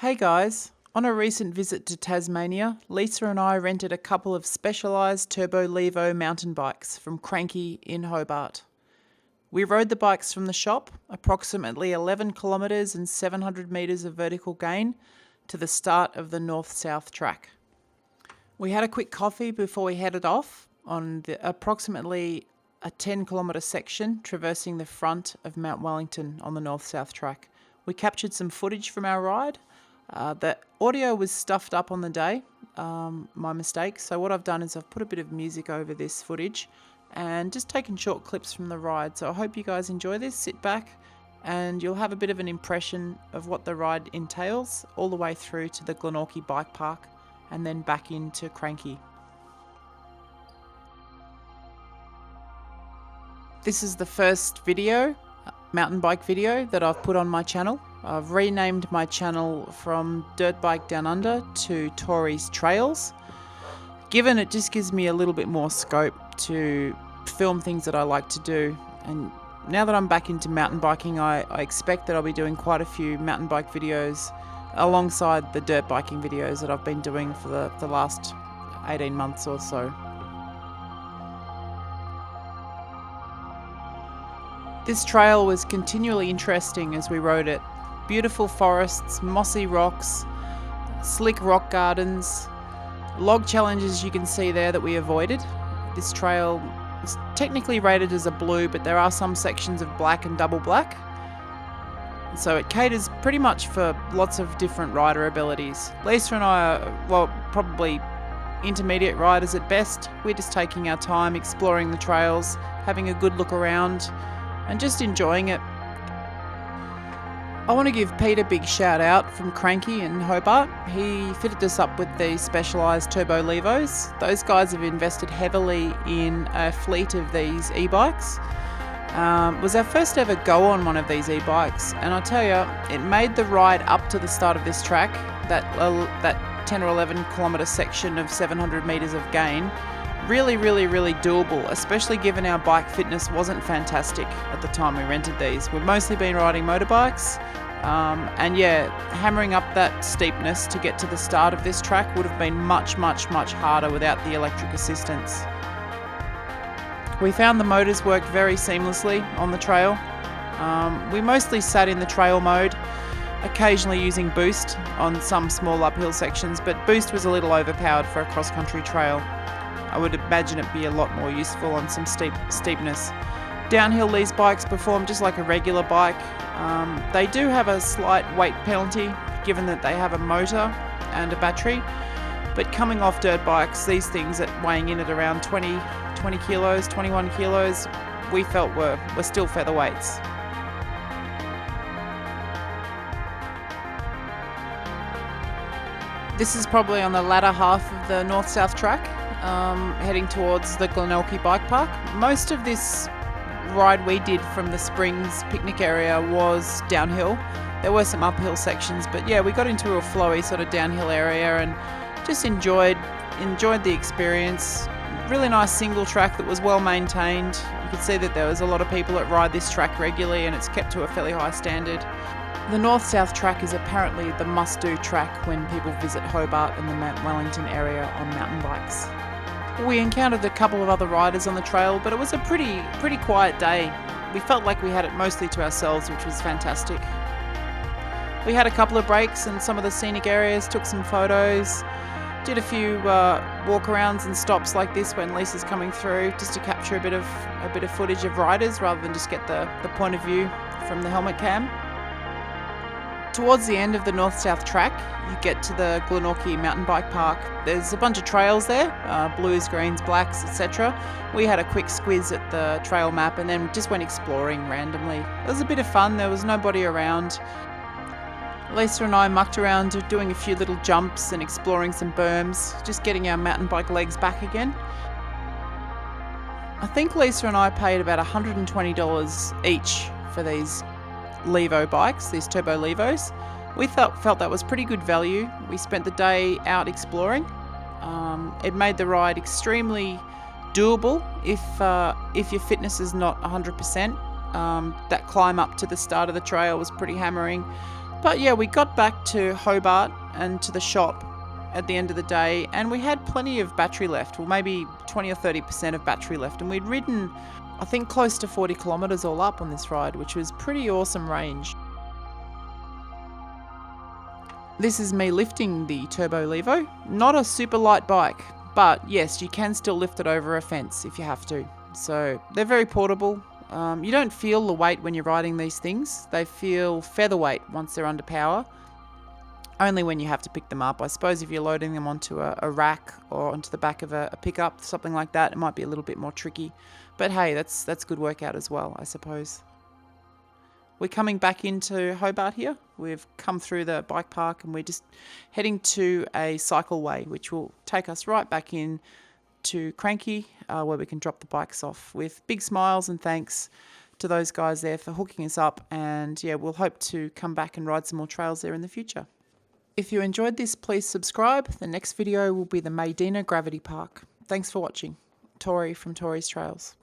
Hey guys, on a recent visit to Tasmania, Lisa and I rented a couple of specialised turbo Levo mountain bikes from CrankE in Hobart. We rode the bikes from the shop, approximately 11 kilometres and 700 metres of vertical gain, to the start of the north-south track. We had a quick coffee before we headed off on approximately a 10-kilometre section traversing the front of Mt Wellington on the north-south track. We captured some footage from our ride. The audio was stuffed up on the day, my mistake. So what I've done is I've put a bit of music over this footage and just taken short clips from the ride. So I hope you guys enjoy this. Sit back and you'll have a bit of an impression of what the ride entails all the way through to the Glenorchy Bike Park and then back into CrankE. This is the first video, mountain bike video, that I've put on my channel. I've renamed my channel from Dirt Bike Down Under to Tori's Trails, given it just gives me a little bit more scope to film things that I like to do. And now that I'm back into mountain biking, I expect that I'll be doing quite a few mountain bike videos alongside the dirt biking videos that I've been doing for the last 18 months or so. This trail was continually interesting as we rode it. Beautiful forests, mossy rocks, slick rock gardens, log challenges you can see there that we avoided. This trail is technically rated as a blue, but there are some sections of black and double black. So it caters pretty much for lots of different rider abilities. Lisa and I are, well, probably intermediate riders at best. We're just taking our time, exploring the trails, having a good look around, and just enjoying it. I want to give Pete a big shout out from CrankE in Hobart. He fitted us up with these specialised turbo Levos. Those guys have invested heavily in a fleet of these e-bikes. It was our first ever go on one of these e-bikes, and I tell you, it made the ride up to the start of this track, that 10 or 11 kilometre section of 700 metres of gain, really doable, especially given our bike fitness wasn't fantastic at the time we rented these. We've mostly been riding motorbikes, and yeah, hammering up that steepness to get to the start of this track would have been much harder without the electric assistance. We found the motors worked very seamlessly on the trail. We mostly sat in the trail mode, occasionally using boost on some small uphill sections, but boost was a little overpowered for a cross-country trail. I would imagine it'd be a lot more useful on some steepness. Downhill, these bikes perform just like a regular bike. They do have a slight weight penalty given that they have a motor and a battery, but coming off dirt bikes, these things at weighing in at around 20 kilos, 21 kilos, we felt were still featherweights. This is probably on the latter half of the north-south track, heading towards the Glenorchy Bike Park. Most of this ride we did from the Springs picnic area was downhill. There were some uphill sections, but yeah, we got into a flowy sort of downhill area and just enjoyed the experience. Really nice single track that was well maintained. You could see that there was a lot of people that ride this track regularly, and it's kept to a fairly high standard. The north-south track is apparently the must-do track when people visit Hobart and the Mt Wellington area on mountain bikes. We encountered a couple of other riders on the trail, but it was a pretty quiet day. We felt like we had it mostly to ourselves, which was fantastic. We had a couple of breaks in some of the scenic areas, took some photos, did a few walk-arounds and stops like this when Lisa's coming through, just to capture a bit of footage of riders rather than just get the point of view from the helmet cam. Towards the end of the north-south track, you get to the Glenorchy Mountain Bike Park. There's a bunch of trails there, blues, greens, blacks, etc. We had a quick squiz at the trail map and then just went exploring randomly. It was a bit of fun, there was nobody around. Lisa and I mucked around doing a few little jumps and exploring some berms, just getting our mountain bike legs back again. I think Lisa and I paid about $120 each for these Levo bikes, these turbo Levos. We felt that was pretty good value. We spent the day out exploring. It made the ride extremely doable if your fitness is not 100%. That climb up to the start of the trail was pretty hammering. But yeah, we got back to Hobart and to the shop at the end of the day, and we had plenty of battery left, well, maybe 20 or 30% of battery left, and we'd ridden, I think, close to 40 kilometres all up on this ride, which was pretty awesome range. This is me lifting the Turbo Levo. Not a super light bike, but yes, you can still lift it over a fence if you have to. So they're very portable. You don't feel the weight when you're riding these things. They feel featherweight once they're under power. Only when you have to pick them up. I suppose if you're loading them onto a rack or onto the back of a pickup, something like that, it might be a little bit more tricky. But hey, that's good workout as well, I suppose. We're coming back into Hobart here. We've come through the bike park and we're just heading to a cycleway, which will take us right back in to CrankE, where we can drop the bikes off with big smiles and thanks to those guys there for hooking us up. And yeah, we'll hope to come back and ride some more trails there in the future. If you enjoyed this, please subscribe. The next video will be the Maydena Gravity Park. Thanks for watching. Tori from Tori's Trails.